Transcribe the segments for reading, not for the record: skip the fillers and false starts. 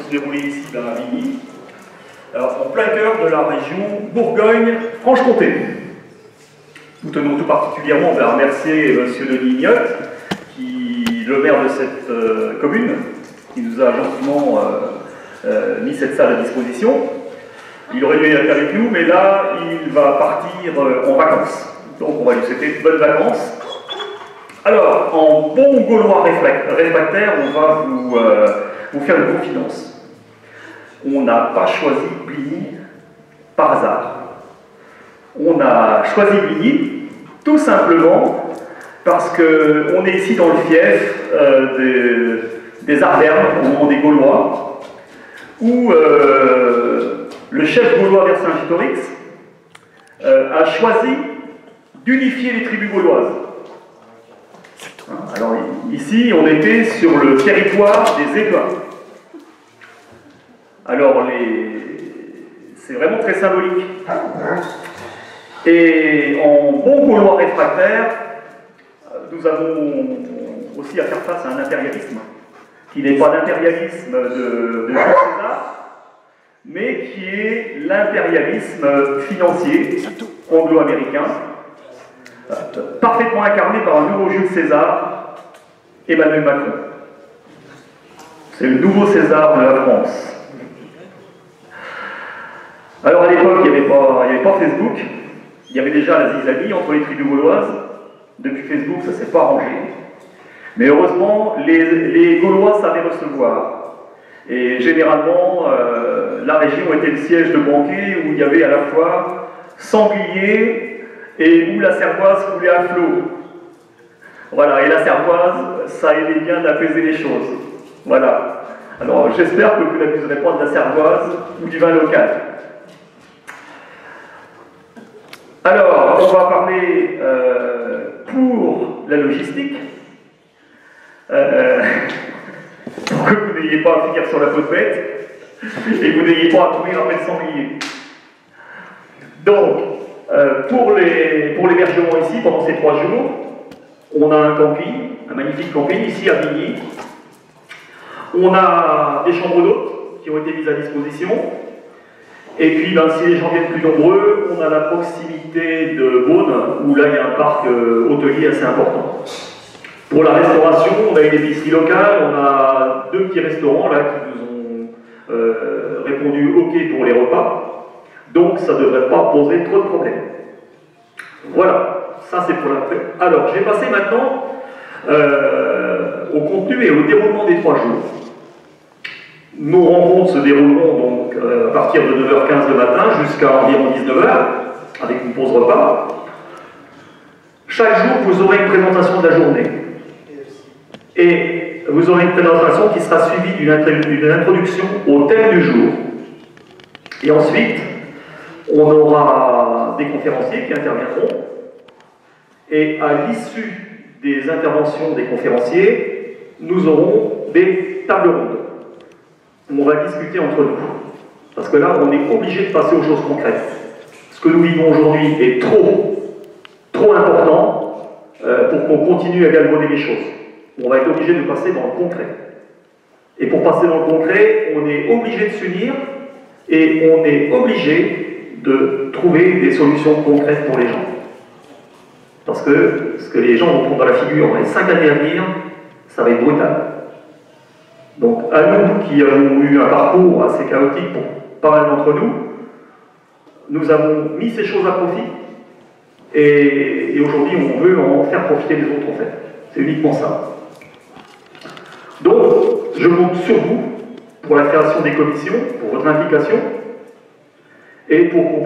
se dérouler ici à Vigny, en plein cœur de la région Bourgogne-Franche-Comté. Nous tenons tout particulièrement à remercier M. Denis Ignotte, le maire de cette commune, qui nous a gentiment mis cette salle à disposition. Il aurait dû être avec nous, mais là, il va partir en vacances. Donc on va lui souhaiter de bonnes vacances. Alors, en bon gaulois réfractaire, on va vous faire une confidence. On n'a pas choisi Bligny par hasard. On a choisi Bligny tout simplement parce qu'on est ici dans le fief des Ardennes, au moment des Gaulois, où le chef gaulois Vercingétorix a choisi d'unifier les tribus gauloises. Alors ici, on était sur le territoire des Éguins. Alors, c'est vraiment très symbolique. Et en bon gaulois réfractaire, nous avons aussi à faire face à un impérialisme, qui n'est pas l'impérialisme de Jules César, mais qui est l'impérialisme financier anglo-américain, parfaitement incarné par un nouveau Jules César, Emmanuel Macron. C'est le nouveau César de la France. Alors à l'époque, il n'y avait pas Facebook, il y avait déjà la zizanie entre les tribus gauloises. Depuis Facebook, ça ne s'est pas arrangé. Mais heureusement, les Gaulois savaient recevoir. Et généralement, la région était le siège de banquiers où il y avait à la fois sanglier et où la cervoise coulait à flot. Voilà, et la cervoise, ça aidait bien d'apaiser les choses. Voilà. Alors j'espère que vous n'abuserez pas de la cervoise ou du vin local. Alors, on va parler pour la logistique, pour que vous n'ayez pas à finir sur la peau de bête et que vous n'ayez pas à courir après le sanglier. Donc, pour l'hébergement ici, pendant ces 3 jours, on a un camping, un magnifique camping ici à Vigny. On a des chambres d'hôtes qui ont été mises à disposition. Et puis, si les gens viennent plus nombreux, on a la proximité de Beaune, où là, il y a un parc hôtelier assez important. Pour la restauration, on a une épicerie locale, on a 2 petits restaurants là qui nous ont répondu OK pour les repas. Donc, ça ne devrait pas poser trop de problèmes. Voilà, ça c'est pour la fête. Alors, je vais passer maintenant au contenu et au déroulement des 3 jours. Nos rencontres se dérouleront donc à partir de 9h15 le matin jusqu'à environ 19h, avec une pause repas. Chaque jour, vous aurez une présentation de la journée. Et vous aurez une présentation qui sera suivie d'une introduction au thème du jour. Et ensuite, on aura des conférenciers qui interviendront. Et à l'issue des interventions des conférenciers, nous aurons des tables rondes. On va discuter entre nous. Parce que là, on est obligé de passer aux choses concrètes. Ce que nous vivons aujourd'hui est trop important pour qu'on continue à galvauder les choses. On va être obligé de passer dans le concret. Et pour passer dans le concret, on est obligé de s'unir et on est obligé de trouver des solutions concrètes pour les gens. Parce que ce que les gens vont prendre dans la figure dans les 5 années à venir, ça va être brutal. Donc, à nous qui avons eu un parcours assez chaotique pour pas mal d'entre nous, nous avons mis ces choses à profit et aujourd'hui on veut en faire profiter les autres en fait. C'est uniquement ça. Donc, je compte sur vous pour la création des commissions, pour votre implication et pour qu'on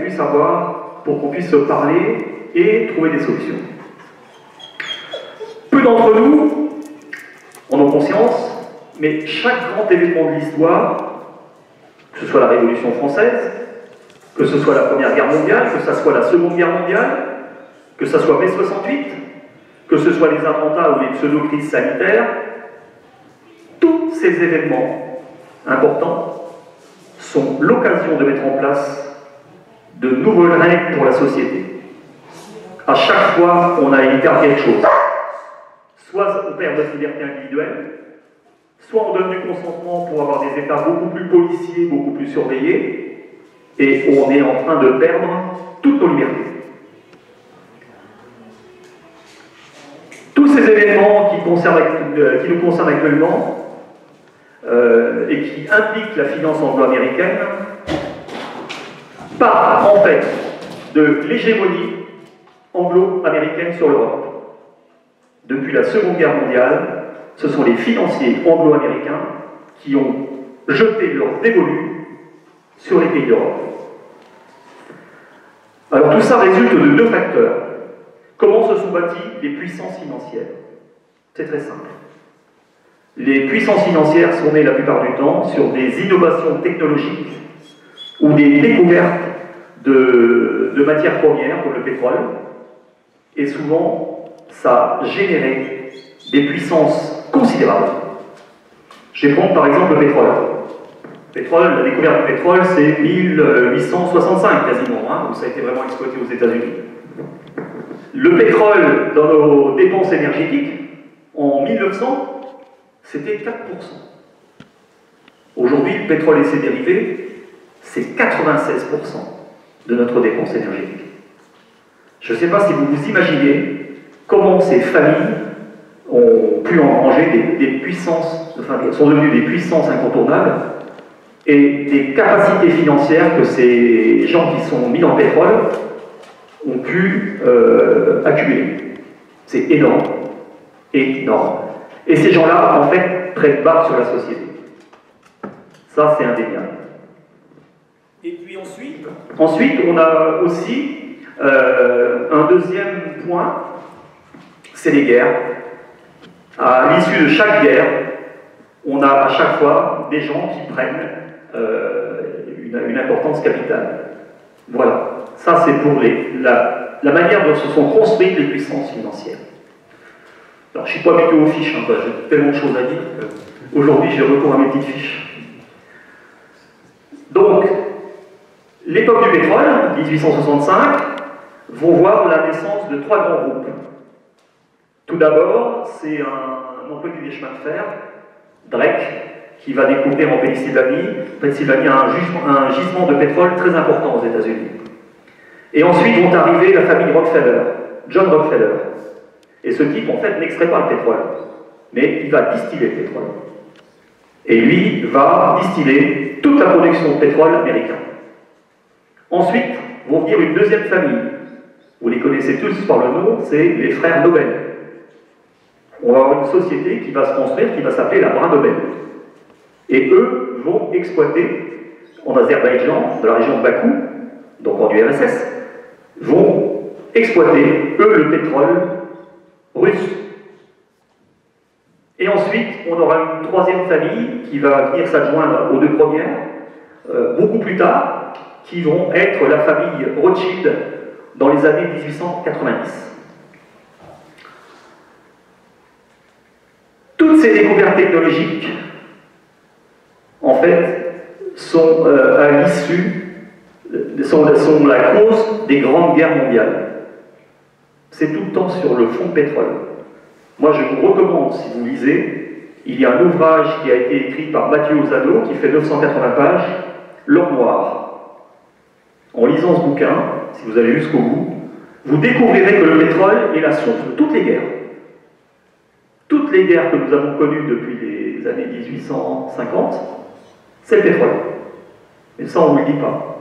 puisse se parler et trouver des solutions. Peu d'entre nous en ont conscience. Mais chaque grand événement de l'histoire, que ce soit la Révolution française, que ce soit la Première Guerre mondiale, que ce soit la Seconde Guerre mondiale, que ce soit mai 68, que ce soit les attentats ou les pseudo-crises sanitaires, tous ces événements importants sont l'occasion de mettre en place de nouvelles règles pour la société. À chaque fois, on a à y faire quelque chose. Soit on perd notre liberté individuelle, soit on donne du consentement pour avoir des États beaucoup plus policiers, beaucoup plus surveillés, et on est en train de perdre toutes nos libertés. Tous ces événements qui nous concernent actuellement et qui impliquent la finance anglo-américaine partent en fait de l'hégémonie anglo-américaine sur l'Europe. Depuis la Seconde Guerre mondiale, ce sont les financiers anglo-américains qui ont jeté leurs dévolus sur les pays d'Europe. Alors tout ça résulte de deux facteurs. Comment se sont bâties les puissances financières? C'est très simple. Les puissances financières sont nées la plupart du temps sur des innovations technologiques ou des découvertes de matières premières comme le pétrole. Et souvent, ça a généré des puissances considérables. Je vais prendre par exemple le pétrole. La découverte du pétrole, c'est 1865 quasiment, où ça a été vraiment exploité aux États-Unis. Le pétrole, dans nos dépenses énergétiques, en 1900, c'était 4%. Aujourd'hui, le pétrole et ses dérivés, c'est 96% de notre dépense énergétique. Je ne sais pas si vous vous imaginez comment ces familles ont pu engranger des puissances, enfin, sont devenues des puissances incontournables, et des capacités financières que ces gens qui sont mis dans le pétrole ont pu accumuler. C'est énorme. Énorme. Et ces gens-là, en fait, prennent barre sur la société. Ça, c'est indéniable. Et puis ensuite, on a aussi un deuxième point, c'est les guerres. À l'issue de chaque guerre, on a à chaque fois des gens qui prennent une importance capitale. Voilà. Ça, c'est pour la manière dont se sont construites les puissances financières. Alors, je ne suis pas habitué aux fiches, j'ai tellement de choses à dire qu'aujourd'hui, j'ai recours à mes petites fiches. Donc, l'époque du pétrole, 1865, vont voir la naissance de trois grands groupes. Tout d'abord, c'est un employé des chemins de fer, Drake, qui va découvrir en Pennsylvanie un gisement de pétrole très important aux États-Unis. Et ensuite vont arriver la famille Rockefeller, John Rockefeller. Et ce type, en fait, n'extrait pas le pétrole, mais il va distiller le pétrole. Et lui va distiller toute la production de pétrole américain. Ensuite, vont venir une deuxième famille. Vous les connaissez tous par le nom, c'est les frères Nobel. On va avoir une société qui va se construire, qui va s'appeler la Bras Nobel. Et eux vont exploiter, en Azerbaïdjan, de la région de Bakou, donc en URSS, vont exploiter, eux, le pétrole russe. Et ensuite, on aura une troisième famille qui va venir s'adjoindre aux deux premières, beaucoup plus tard, qui vont être la famille Rothschild dans les années 1890. Toutes ces découvertes technologiques, en fait, sont à l'issue, sont la cause des grandes guerres mondiales. C'est tout le temps sur le fond de pétrole. Moi, je vous recommande, si vous lisez, il y a un ouvrage qui a été écrit par Mathieu Ozano, qui fait 980 pages, L'or noir. En lisant ce bouquin, si vous allez jusqu'au bout, vous découvrirez que le pétrole est la source de toutes les guerres. Toutes les guerres que nous avons connues depuis les années 1850, c'est le pétrole. Mais ça, on ne vous le dit pas.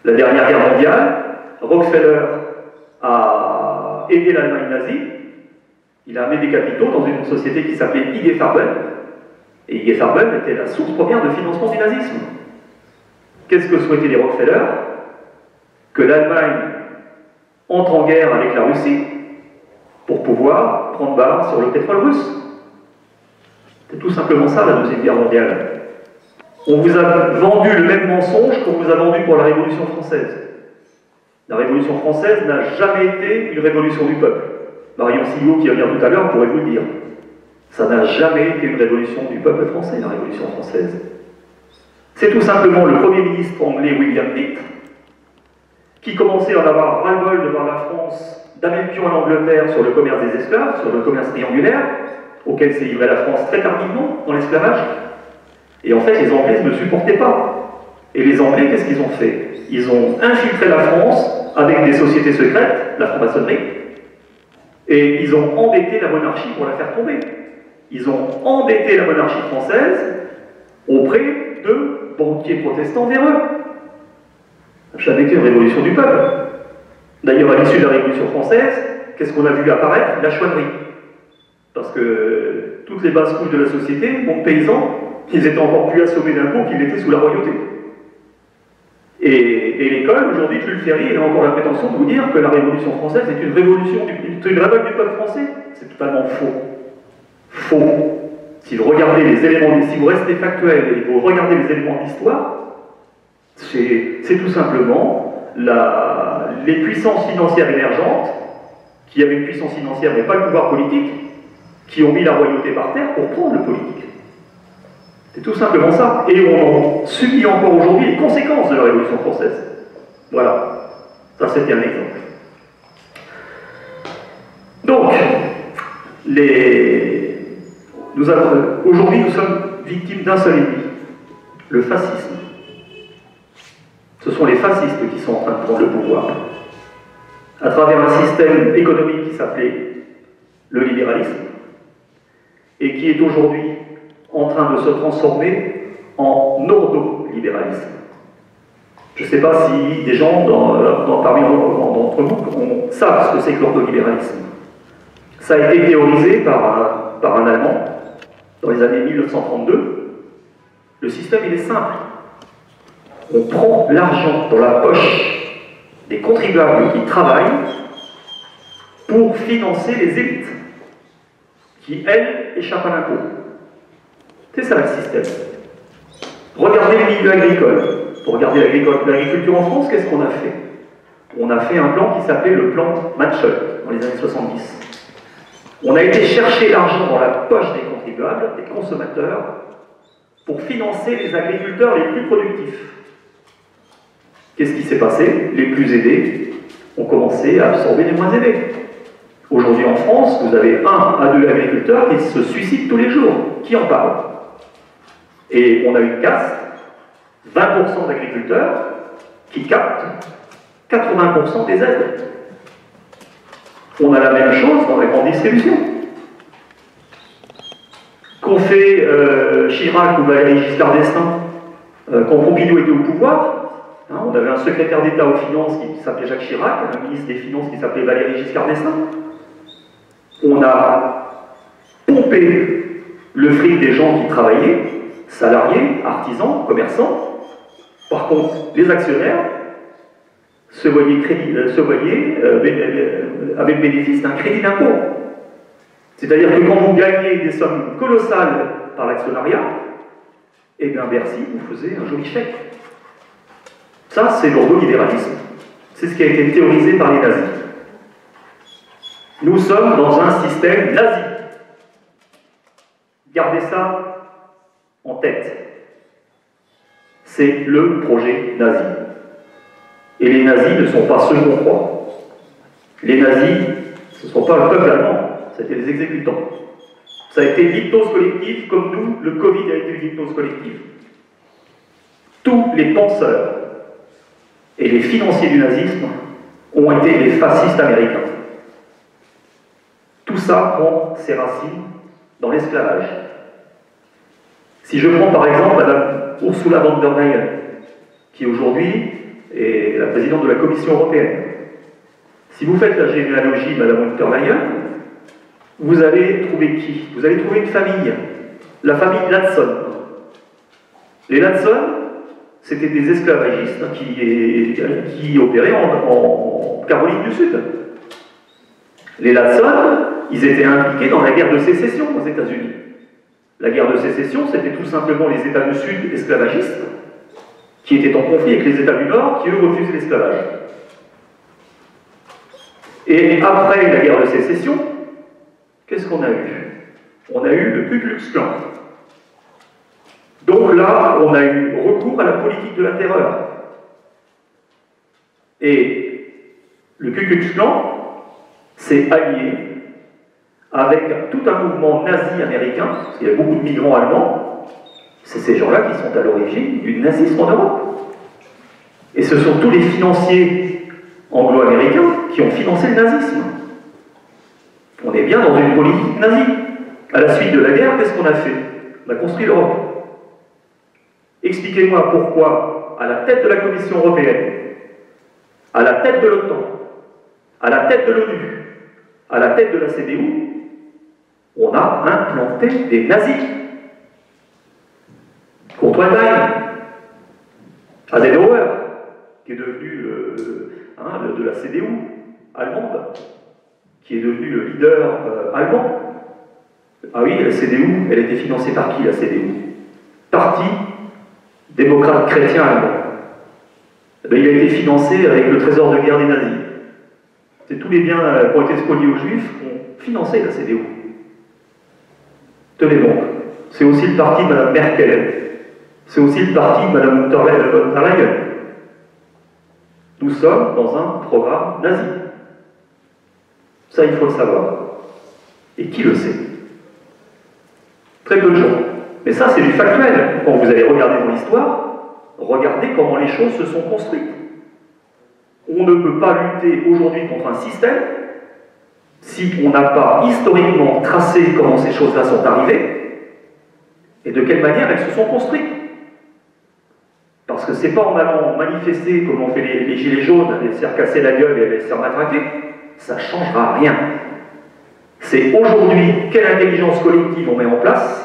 La dernière guerre mondiale, Rockefeller a aidé l'Allemagne nazie. Il a amené des capitaux dans une société qui s'appelait IG Farben. Et IG Farben était la source première de financement du nazisme. Qu'est-ce que souhaitaient les Rockefeller? Que l'Allemagne entre en guerre avec la Russie pour pouvoir prendre barre sur le pétrole russe. C'est tout simplement ça, la Deuxième Guerre mondiale. On vous a vendu le même mensonge qu'on vous a vendu pour la Révolution française. La Révolution française n'a jamais été une révolution du peuple. Marion Sigaud, qui va venir tout à l'heure, pourrait vous le dire. Ça n'a jamais été une révolution du peuple français, la Révolution française. C'est tout simplement le Premier ministre anglais William Pitt, qui commençait à en avoir ras-le-bol de voir la France d'Amérique en Angleterre sur le commerce des esclaves, sur le commerce triangulaire, auquel s'est livrée la France très tardivement dans l'esclavage. Et en fait, les Anglais ne supportaient pas. Et les Anglais, qu'est-ce qu'ils ont fait? Ils ont infiltré la France avec des sociétés secrètes, la franc-maçonnerie, et ils ont endetté la monarchie pour la faire tomber. Ils ont endetté la monarchie française auprès de banquiers protestants véreux. Jamais été une révolution du peuple. D'ailleurs, à l'issue de la Révolution française, qu'est-ce qu'on a vu apparaître? La chouannerie. Parce que toutes les basses couches de la société, bons paysans, ils étaient encore plus assommés d'impôts qu'ils l'étaient sous la royauté. Et l'école, aujourd'hui, Jules Ferry, a encore la prétention de vous dire que la Révolution française est une révolution, une révolte du peuple français. C'est totalement faux. Faux. Si vous regardez les éléments, si vous restez factuel et vous regardez les éléments d'histoire, c'est tout simplement les puissances financières émergentes, qui avaient une puissance financière mais pas le pouvoir politique, qui ont mis la royauté par terre pour prendre le politique. C'est tout simplement ça. Et on subit encore aujourd'hui les conséquences de la Révolution française. Voilà. Ça, c'était un exemple. Donc, aujourd'hui, nous sommes victimes d'un seul ennemi, le fascisme. Ce sont les fascistes qui sont en train de prendre le pouvoir, à travers un système économique qui s'appelait le libéralisme, et qui est aujourd'hui en train de se transformer en ordolibéralisme. Je ne sais pas si des gens parmi d'entre nous savent ce que c'est que l'ordolibéralisme. Ça a été théorisé par un Allemand dans les années 1932. Le système, il est simple. On prend l'argent dans la poche des contribuables qui travaillent pour financer les élites qui, elles, échappent à l'impôt. C'est ça le système. Regardez le milieu agricole. Pour regarder l'agriculture en France, qu'est-ce qu'on a fait? On a fait un plan qui s'appelait le plan Matchel dans les années 70. On a été chercher l'argent dans la poche des contribuables, des consommateurs, pour financer les agriculteurs les plus productifs. Qu'est-ce qui s'est passé? Les plus aidés ont commencé à absorber les moins aidés. Aujourd'hui en France, vous avez 1 à 2 agriculteurs qui se suicident tous les jours. Qui en parle? Et on a une caste, 20% d'agriculteurs qui captent 80% des aides. On a la même chose dans la grande distribution. Qu'ont fait Chirac ou Valéry Giscard d'Estaing quand Pompidou était au pouvoir, hein, on avait un secrétaire d'État aux Finances qui s'appelait Jacques Chirac, un ministre des Finances qui s'appelait Valéry Giscard d'Estaing. On a pompé le fric des gens qui travaillaient, salariés, artisans, commerçants. Par contre, les actionnaires avaient le bénéfice d'un crédit d'impôt. C'est-à-dire que quand vous gagnez des sommes colossales par l'actionnariat, eh bien Bercy vous faisait un joli chèque. Ça, c'est l'ordolibéralisme. C'est ce qui a été théorisé par les nazis. Nous sommes dans un système nazi. Gardez ça en tête. C'est le projet nazi. Et les nazis ne sont pas ceux qu'on croit. Les nazis, ce ne sont pas le peuple allemand, c'était les exécutants. Ça a été l'hypnose collective, comme nous, le Covid a été une hypnose collective. Tous les penseurs et les financiers du nazisme ont été les fascistes américains. Tout ça prend ses racines dans l'esclavage. Si je prends par exemple Mme Ursula von der Leyen, qui aujourd'hui est la présidente de la Commission européenne. Si vous faites la généalogie de Mme von der Leyen, vous allez trouver qui? Vous allez trouver une famille, la famille Ladson. Les Ladson, c'était des esclavagistes qui opéraient en Caroline du Sud. Les Ladson, ils étaient impliqués dans la guerre de sécession aux États-Unis. La guerre de sécession, c'était tout simplement les États du Sud esclavagistes qui étaient en conflit avec les États du Nord qui, eux, refusaient l'esclavage. Et après la guerre de sécession, qu'est-ce qu'on a eu? On a eu le Ku Klux Klan. Donc là, on a eu recours à la politique de la terreur. Et le Ku Klux Klan s'est allié avec tout un mouvement nazi américain, parce qu'il y a beaucoup de migrants allemands, c'est ces gens-là qui sont à l'origine du nazisme en Europe. Et ce sont tous les financiers anglo-américains qui ont financé le nazisme. On est bien dans une politique nazie. À la suite de la guerre, qu'est-ce qu'on a fait? On a construit l'Europe. Expliquez-moi pourquoi, à la tête de la Commission européenne, à la tête de l'OTAN, à la tête de l'ONU, à la tête de la CDU, on a implanté des nazis. Contre Waldheim, Adenauer, qui est devenu de la CDU allemande, qui est devenu le leader allemand. Ah oui, la CDU, elle était financée par qui, la CDU? Parti démocrate chrétien allemand. Eh bien, il a été financé avec le trésor de guerre des nazis. C'est tous les biens qui ont été spoliés aux juifs qui ont financé la CDU. Tenez donc, c'est aussi le parti de Mme Merkel. C'est aussi le parti de Mme von der Leyen. Nous sommes dans un programme nazi. Ça, il faut le savoir. Et qui le sait? Très peu de gens. Mais ça, c'est du factuel. Quand vous allez regarder dans l'histoire, regardez comment les choses se sont construites. On ne peut pas lutter aujourd'hui contre un système si on n'a pas historiquement tracé comment ces choses-là sont arrivées et de quelle manière elles se sont construites. Parce que c'est pas en allant manifester comme on fait les gilets jaunes, les faire casser la gueule et les faire matraquer, ça ne changera rien. C'est aujourd'hui quelle intelligence collective on met en place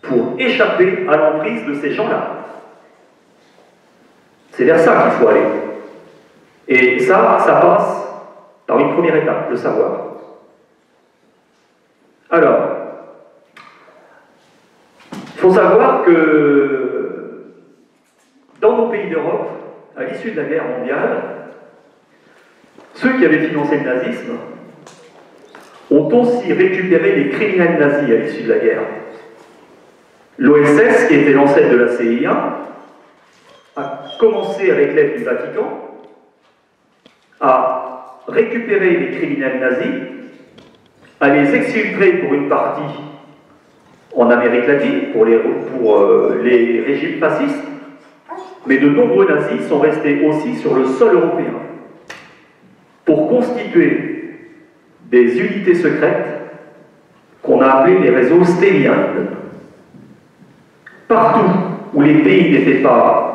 pour échapper à l'emprise de ces gens-là. C'est vers ça qu'il faut aller. Et ça passe par une première étape, le savoir. Alors, il faut savoir que dans nos pays d'Europe, à l'issue de la guerre mondiale, ceux qui avaient financé le nazisme ont aussi récupéré des criminels nazis à l'issue de la guerre. L'OSS, qui était l'ancêtre de la CIA, a commencé avec l'aide du Vatican à récupérer les criminels nazis, à les exfiltrer pour une partie en Amérique latine, pour les régimes fascistes, mais de nombreux nazis sont restés aussi sur le sol européen pour constituer des unités secrètes qu'on a appelées les réseaux stéliades. Partout où les pays n'étaient pas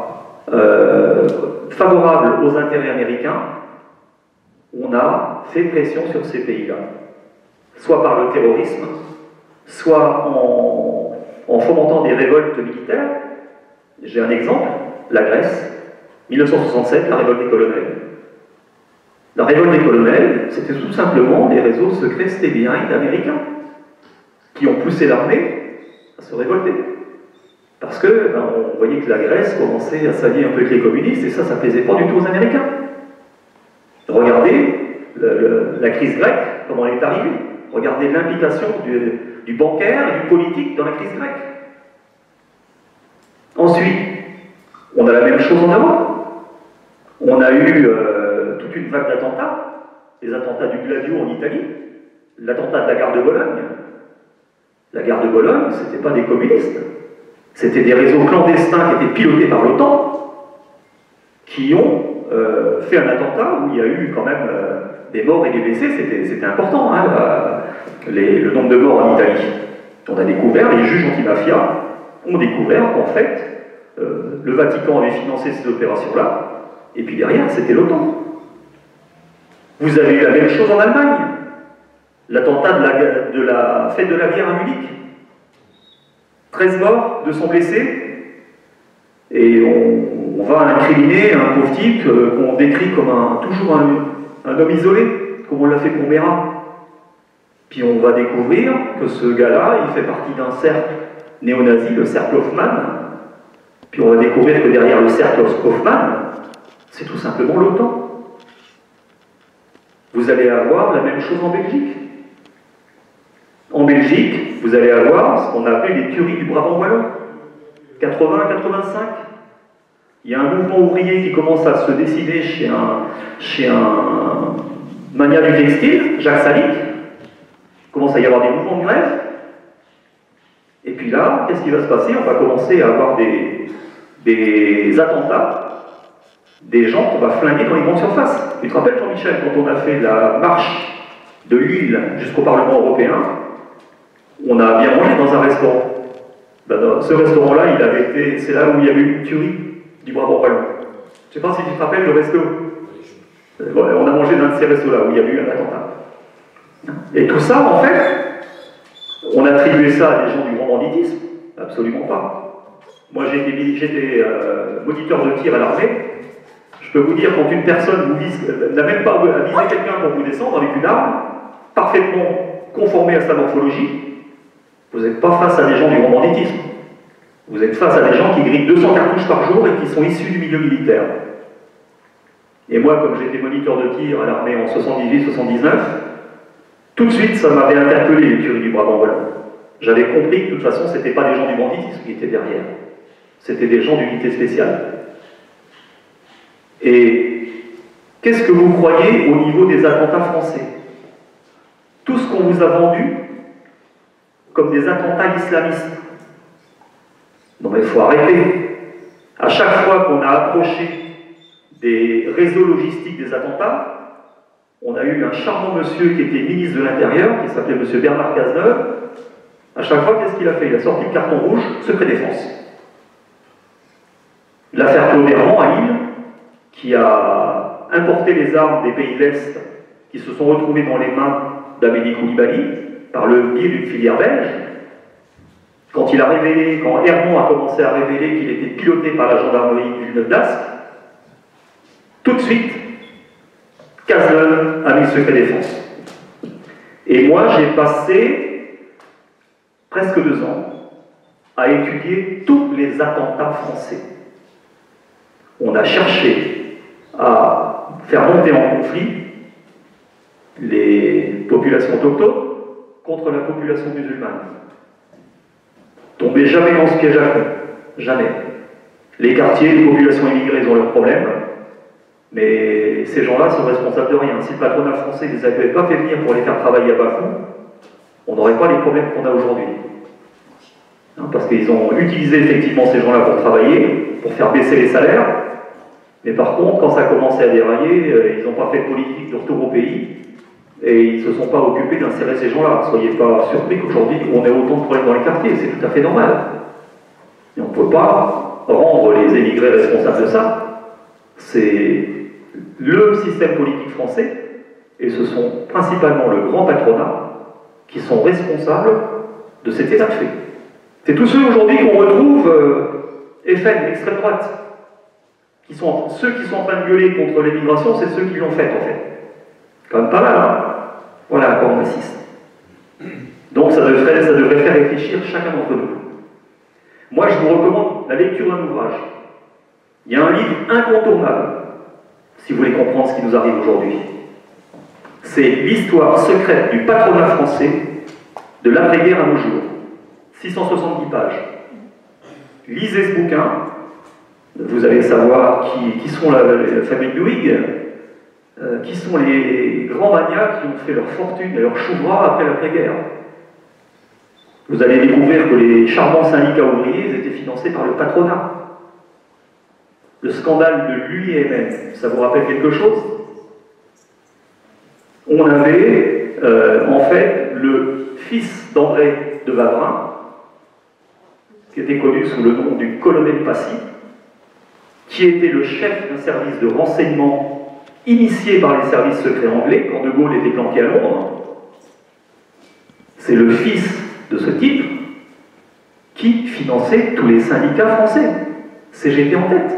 favorables aux intérêts américains, on a fait pression sur ces pays-là, soit par le terrorisme, soit en fomentant des révoltes militaires. J'ai un exemple, la Grèce, 1967, la révolte des colonels. La révolte des colonels, c'était tout simplement des réseaux secrets stéliades américains qui ont poussé l'armée à se révolter. Parce que on voyait que la Grèce commençait à s'allier un peu avec les communistes, et ça ne plaisait pas du tout aux Américains. Regardez la crise grecque, comment elle est arrivée. Regardez l'implication du bancaire et du politique dans la crise grecque. Ensuite, on a la même chose en Europe. On a eu toute une vague d'attentats, les attentats du Gladio en Italie, l'attentat de la gare de Bologne. La gare de Bologne, ce n'était pas des communistes, c'était des réseaux clandestins qui étaient pilotés par l'OTAN, qui ont fait un attentat où il y a eu quand même des morts et des blessés, c'était important, hein, le nombre de morts en Italie. On a découvert, les juges anti-mafia ont découvert qu'en fait, le Vatican avait financé ces opérations-là, et puis derrière, c'était l'OTAN. Vous avez eu la même chose en Allemagne, l'attentat de la fête de la bière à Munich. 13 morts, 200 blessés, et on va incriminer un pauvre type qu'on décrit comme toujours un homme isolé, comme on l'a fait pour Mera. Puis on va découvrir que ce gars-là, il fait partie d'un cercle néo-nazi, le cercle Hoffmann. Puis on va découvrir que derrière le cercle Hoffmann, c'est tout simplement l'OTAN. Vous allez avoir la même chose en Belgique. En Belgique, vous allez avoir ce qu'on a appelé les tueries du Brabant wallon. 80-85. Il y a un mouvement ouvrier qui commence à se dessiner chez un mania du textile, Jacques Salic, Il commence à y avoir des mouvements de grève. Et puis là, qu'est-ce qui va se passer? On va commencer à avoir des attentats, des gens qu'on va flinguer dans les grandes surfaces. Tu te rappelles, Jean-Michel, quand on a fait la marche de Lille jusqu'au Parlement européen, on a bien mangé dans un restaurant. Ben, dans ce restaurant-là, c'est là où il y avait eu une tuerie du Brabant wallon. Je ne sais pas si tu te rappelles le resto. On a mangé dans un de ces restos-là où il y a eu un attentat. Et tout ça, en fait, on attribuait ça à des gens du grand banditisme? Absolument pas. Moi, j'étais moniteur de tir à l'armée. Je peux vous dire, quand une personne n'a même pas visé quelqu'un pour vous descendre avec une arme, parfaitement conformée à sa morphologie, vous n'êtes pas face à des gens du grand banditisme. Vous êtes face à des gens qui grippent 200 cartouches par jour et qui sont issus du milieu militaire. Et moi, comme j'étais moniteur de tir à l'armée en 78-79, tout de suite, ça m'avait interpellé les tueries du Brabant wallon. J'avais compris que de toute façon, ce n'étaient pas des gens du banditisme qui étaient derrière. C'était des gens d'unité spéciale. Et qu'est-ce que vous croyez au niveau des attentats français? Tout ce qu'on vous a vendu comme des attentats islamistes. Non mais il faut arrêter. À chaque fois qu'on a approché des réseaux logistiques des attentats, on a eu un charmant monsieur qui était ministre de l'Intérieur, qui s'appelait monsieur Bernard Cazeneuve. À chaque fois, qu'est-ce qu'il a fait? Il a sorti le carton rouge, secret défense. L'affaire Claude Hermand à Lille, qui a importé les armes des pays de l'Est, qui se sont retrouvées dans les mains d'Amélie Coulibaly, par le biais d'une filière belge. Quand Hermand a commencé à révéler qu'il était piloté par la gendarmerie du Villeneuve d'Ascq, tout de suite, Cazeneuve a mis le secret défense. Et moi, j'ai passé presque 2 ans à étudier tous les attentats français. On a cherché à faire monter en conflit les populations autochtones contre la population musulmane. Tombez jamais dans ce piège à con. Jamais. Les quartiers, les populations immigrées, ils ont leurs problèmes. Mais ces gens-là sont responsables de rien. Si le patronat français ne les avait pas fait venir pour les faire travailler à Bafou, on n'aurait pas les problèmes qu'on a aujourd'hui. Parce qu'ils ont utilisé effectivement ces gens-là pour travailler, pour faire baisser les salaires. Mais par contre, quand ça a commencé à dérailler, ils n'ont pas fait de politique de retour au pays. Et ils ne se sont pas occupés d'insérer ces gens-là. Soyez pas surpris qu'aujourd'hui, on ait autant de problèmes dans les quartiers. C'est tout à fait normal. Et on ne peut pas rendre les émigrés responsables de ça. C'est le système politique français, et ce sont principalement le grand patronat qui sont responsables de cet état de fait. C'est tous ceux aujourd'hui qu'on retrouve FN, l'extrême droite. Ceux qui sont en train de gueuler contre l'immigration, c'est ceux qui l'ont fait en fait. Quand même pas mal, hein? Voilà à quoi on assiste. Donc ça devrait faire réfléchir chacun d'entre nous. Moi je vous recommande la lecture d'un ouvrage. Il y a un livre incontournable, si vous voulez comprendre ce qui nous arrive aujourd'hui. C'est l'histoire secrète du patronat français de l'après-guerre à nos jours. 670 pages. Lisez ce bouquin, vous allez savoir qui sont la famille Louis, qui sont les grands maniaques qui ont fait leur fortune et leur chou gras après l'après-guerre. Vous allez découvrir que les charmants syndicats ouvriers étaient financés par le patronat. Le scandale de l'UIMM, ça vous rappelle quelque chose? On avait en fait le fils d'André de Wavrin, qui était connu sous le nom du colonel Passy, qui était le chef d'un service de renseignement initié par les services secrets anglais quand De Gaulle était planqué à Londres. C'est le fils de ce type qui finançait tous les syndicats français. CGT en tête.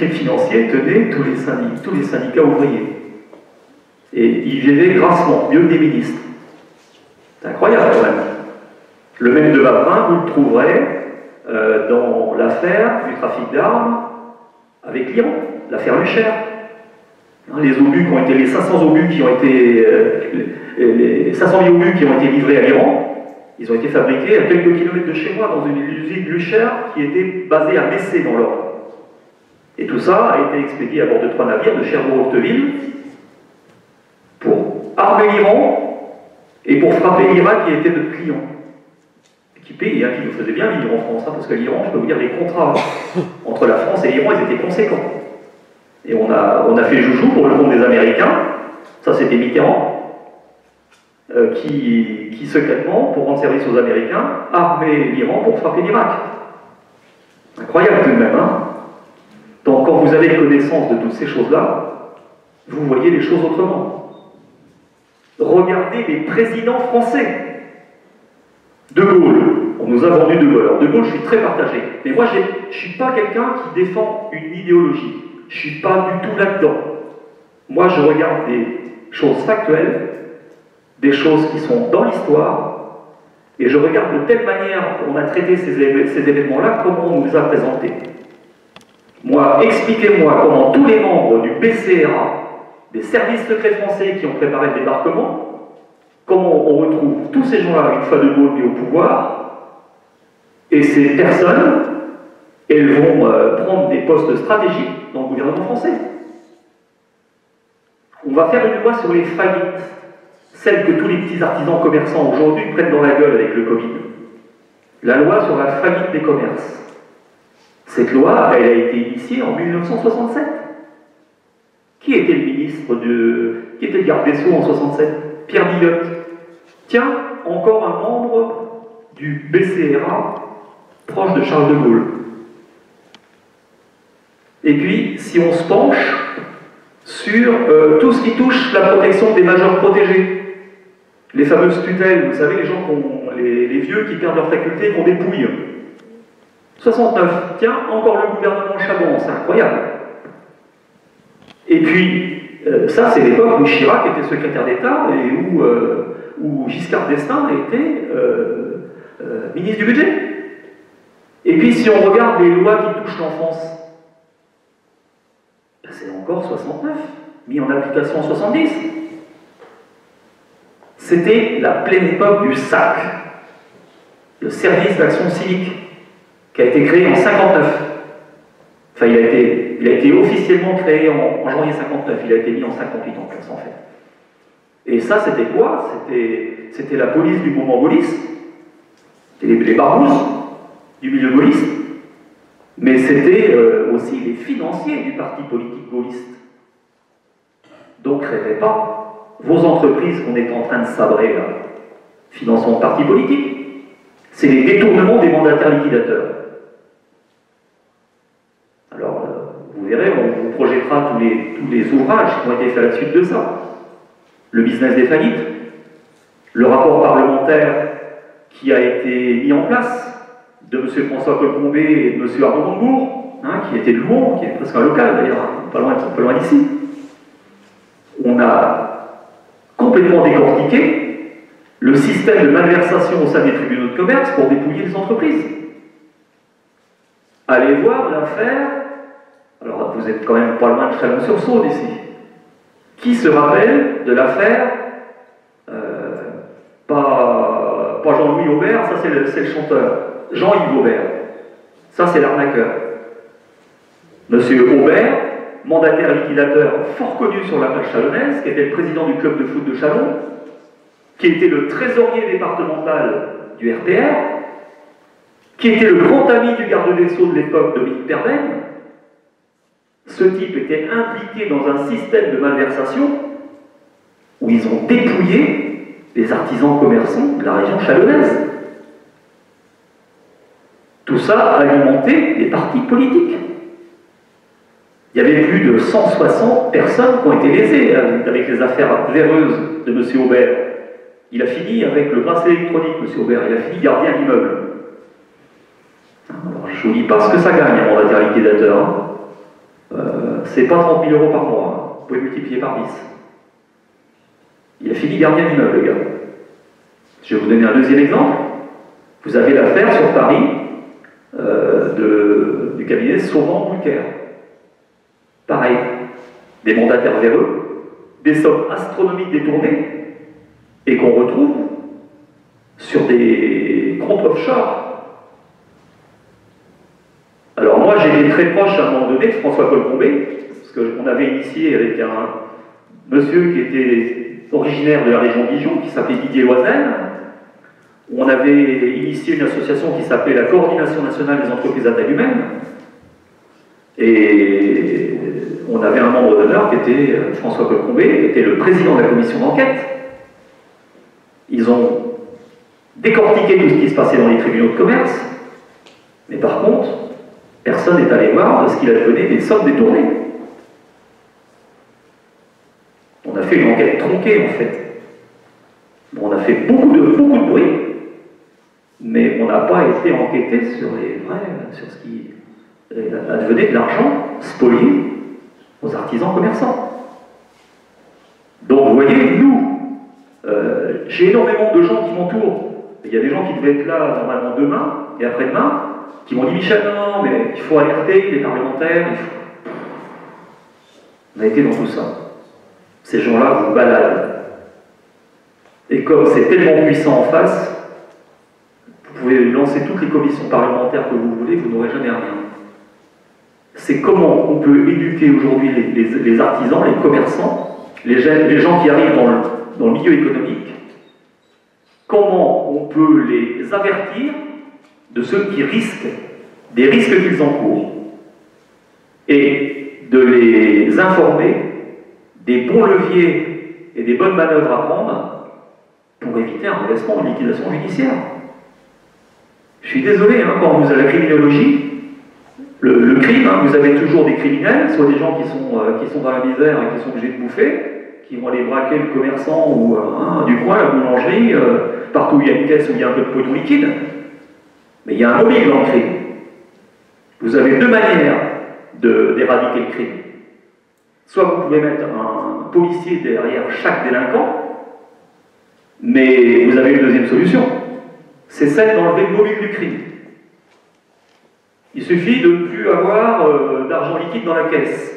Les financiers tenaient tous les syndicats ouvriers. Et ils vivaient grassement, mieux que des ministres. C'est incroyable quand même. Le même de Wavrin, vous le trouverez dans l'affaire du trafic d'armes avec l'Iran, l'affaire Lucher. Les obus qui ont été, les 500 obus qui ont été, les 500 000 obus qui ont été livrés à l'Iran, ils ont été fabriqués à quelques kilomètres de chez moi dans une usine Lucher qui était basée à Messé dans l'Orne. Et tout ça a été expédié à bord de 3 navires de Cherbourg-Octeville pour armer l'Iran et pour frapper l'Irak qui était notre client. Qui payait, qui nous faisait bien vivre en France, parce que l'Iran, je peux vous dire, les contrats entre la France et l'Iran, ils étaient conséquents. Et on a fait joujou pour le compte des Américains, ça c'était Mitterrand, qui secrètement, pour rendre service aux Américains, armait l'Iran pour frapper l'Irak. Incroyable tout de même, hein. Donc quand vous avez connaissance de toutes ces choses-là, vous voyez les choses autrement. Regardez les présidents français. De Gaulle, on nous a vendu De Gaulle. Alors De Gaulle, je suis très partagé. Mais moi, je ne suis pas quelqu'un qui défend une idéologie. Je ne suis pas du tout là-dedans. Moi, je regarde des choses factuelles, des choses qui sont dans l'histoire, et je regarde de telle manière on a traité ces événements-là, comment on nous a présentés. Moi, expliquez-moi comment tous les membres du BCRA, des services secrets français qui ont préparé le débarquement, comment on retrouve tous ces gens-là, une fois De Gaulle mis au pouvoir, et ces personnes, elles vont prendre des postes stratégiques dans le gouvernement français. On va faire une loi sur les faillites, celle que tous les petits artisans commerçants aujourd'hui prennent dans la gueule avec le Covid. La loi sur la faillite des commerces. Cette loi, elle a été initiée en 1967. Qui était le ministre qui était le garde des Sceaux en 67? Pierre Billotte. Tiens, encore un membre du BCRA proche de Charles de Gaulle. Et puis, si on se penche sur tout ce qui touche la protection des majeurs protégés, les fameuses tutelles, vous savez, les gens les vieux qui perdent leur faculté, qui ont des pouilles. 69, tiens, encore le gouvernement Chaban, c'est incroyable. Et puis, ça, c'est l'époque où Chirac était secrétaire d'État et où Giscard d'Estaing était ministre du budget. Et puis, si on regarde les lois qui touchent l'enfance, ben, c'est encore 69, mis en application en 70. C'était la pleine époque du SAC, le service d'action civique, qui a été créé en 59. Enfin, il a été officiellement créé en janvier 59, il a été mis en 58 en place en fait. Et ça, c'était quoi? C'était la police du mouvement gaulliste, c'était les barbouzes du milieu gaulliste, mais c'était aussi les financiers du parti politique gaulliste. Donc, rêvez pas, vos entreprises qu'on est en train de sabrer là, financement de partis politiques, c'est les détournements des mandataires liquidateurs. Alors, vous verrez, on vous projettera tous les ouvrages qui ont été faits à la suite de ça. Le business des faillites, le rapport parlementaire qui a été mis en place de M. François Colcombé et de M. Arnaud Montebourg, hein, qui était de Louan, qui est presque un local d'ailleurs, pas loin d'ici. On a complètement décortiqué le système de malversation au sein des tribunaux de commerce pour dépouiller les entreprises. Allez voir l'affaire, alors vous êtes quand même pas loin de Chalon-sur-Saône ici. Qui se rappelle de l'affaire, pas Jean-Louis Aubert, ça c'est le chanteur, Jean-Yves Aubert, ça c'est l'arnaqueur. Monsieur Aubert, mandataire liquidateur fort connu sur la plage chalonnaise, qui était le président du club de foot de Chalon, qui était le trésorier départemental du RPR, qui était le grand ami du garde des Sceaux de l'époque, Dominique Perben. Ce type était impliqué dans un système de malversation où ils ont dépouillé les artisans commerçants de la région chalonnaise. Tout ça a alimenté les partis politiques. Il y avait plus de 160 personnes qui ont été lésées avec les affaires véreuses de M. Aubert. Il a fini avec le bracelet électronique, M. Aubert. Il a fini gardien d'immeuble. Alors, je ne vous dis pas ce que ça gagne, on va dire liquidateur. Hein. C'est pas 30 000 € par mois. Hein. Vous pouvez multiplier par 10. Il a fini gardien d'immeuble, le gars. Je vais vous donner un deuxième exemple. Vous avez l'affaire sur Paris du cabinet Sauvant-Boulker. Pareil, des mandataires véreux, des sommes astronomiques détournées, et qu'on retrouve sur des comptes offshore. Alors moi, j'étais très proche à un moment donné de François Colcombé, parce qu'on avait initié avec un monsieur qui était originaire de la région de Dijon, qui s'appelait Didier Loisel. On avait initié une association qui s'appelait la Coordination nationale des entreprises à taille humaine. Et on avait un membre d'honneur qui était François Colcombé, qui était le président de la commission d'enquête. Ils ont décortiqué tout ce qui se passait dans les tribunaux de commerce, mais par contre, personne n'est allé voir de ce qu'il advenait des sommes détournées. On a fait une enquête tronquée en fait. On a fait beaucoup de bruit, mais on n'a pas été enquêté sur sur ce qui advenait de l'argent spolié aux artisans commerçants. Donc vous voyez, nous, j'ai énormément de gens qui m'entourent. Il y a des gens qui devaient être là normalement demain et après-demain, qui m'ont dit Michel, non, mais il faut alerter les parlementaires, On a été dans tout ça. Ces gens-là vous baladent. Et comme c'est tellement puissant en face, vous pouvez lancer toutes les commissions parlementaires que vous voulez, vous n'aurez jamais rien. C'est comment on peut éduquer aujourd'hui les artisans, les commerçants, les gens qui arrivent dans le milieu économique, comment on peut les avertir de ceux qui risquent, des risques qu'ils encourent, et de les informer des bons leviers et des bonnes manœuvres à prendre pour éviter un redressement, une liquidation judiciaire. Je suis désolé, quand vous avez la criminologie, le crime, vous avez toujours des criminels, soit des gens qui sont dans la misère et qui sont obligés de bouffer, qui vont aller braquer le commerçant ou du coin, la boulangerie, partout où il y a une caisse où il y a un peu de poison liquide. Mais il y a un mobile dans le crime. Vous avez deux manières d'éradiquer le crime. Soit vous pouvez mettre un policier derrière chaque délinquant, mais vous avez une deuxième solution. C'est celle d'enlever le mobile du crime. Il suffit de ne plus avoir d'argent liquide dans la caisse.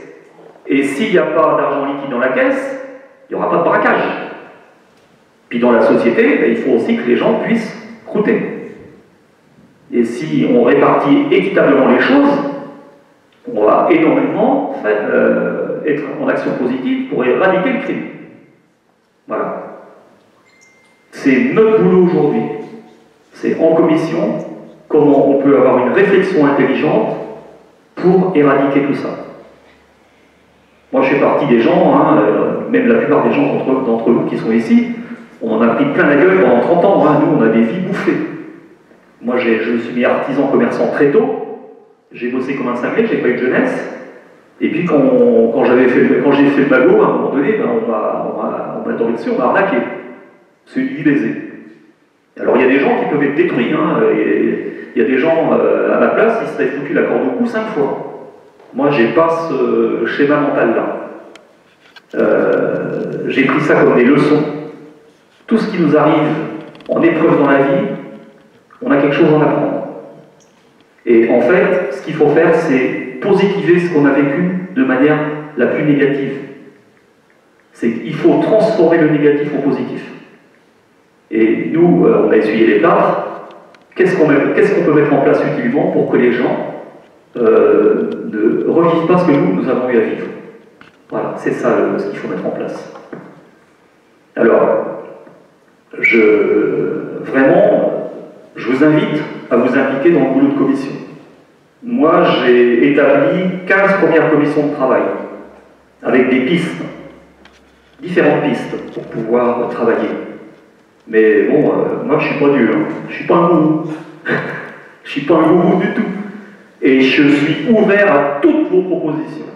Et s'il n'y a pas d'argent liquide dans la caisse, il n'y aura pas de braquage. Puis dans la société, il faut aussi que les gens puissent croûter. Et si on répartit équitablement les choses, on va énormément être en action positive pour éradiquer le crime. Voilà. C'est notre boulot aujourd'hui. C'est en commission comment on peut avoir une réflexion intelligente pour éradiquer tout ça. Moi, je fais partie des gens, même la plupart des gens d'entre vous qui sont ici, on en a pris plein la gueule pendant 30 ans. Nous, on a des vies bouffées. Moi, je me suis mis artisan commerçant très tôt. J'ai bossé comme un cinglé, j'ai pas eu de jeunesse. Et puis, quand j'ai fait le magot, à un moment donné, on m'a tombé dessus, on m'a arnaqué. C'est du baiser. Alors, il y a des gens qui peuvent être détruits. Il y a des gens, à ma place, ils seraient foutus la corde au cou 5 fois. Moi, j'ai pas ce schéma mental-là. J'ai pris ça comme des leçons. Tout ce qui nous arrive en épreuve dans la vie, on a quelque chose à en apprendre. Et en fait, ce qu'il faut faire, c'est positiver ce qu'on a vécu de manière la plus négative. Il faut transformer le négatif en positif. Et nous, on a essuyé les plâtres. Qu'est-ce qu'on peut mettre en place utilement pour que les gens ne revivent pas ce que nous avons eu à vivre? Voilà, c'est ça ce qu'il faut mettre en place. Alors, vraiment, je vous invite à vous impliquer dans le boulot de commission. Moi, j'ai établi 15 premières commissions de travail, avec des pistes, différentes pistes, pour pouvoir travailler. Mais bon, moi, je ne suis pas dur, je ne suis pas un gourou. Je ne suis pas un gourou du tout. Et je suis ouvert à toutes vos propositions.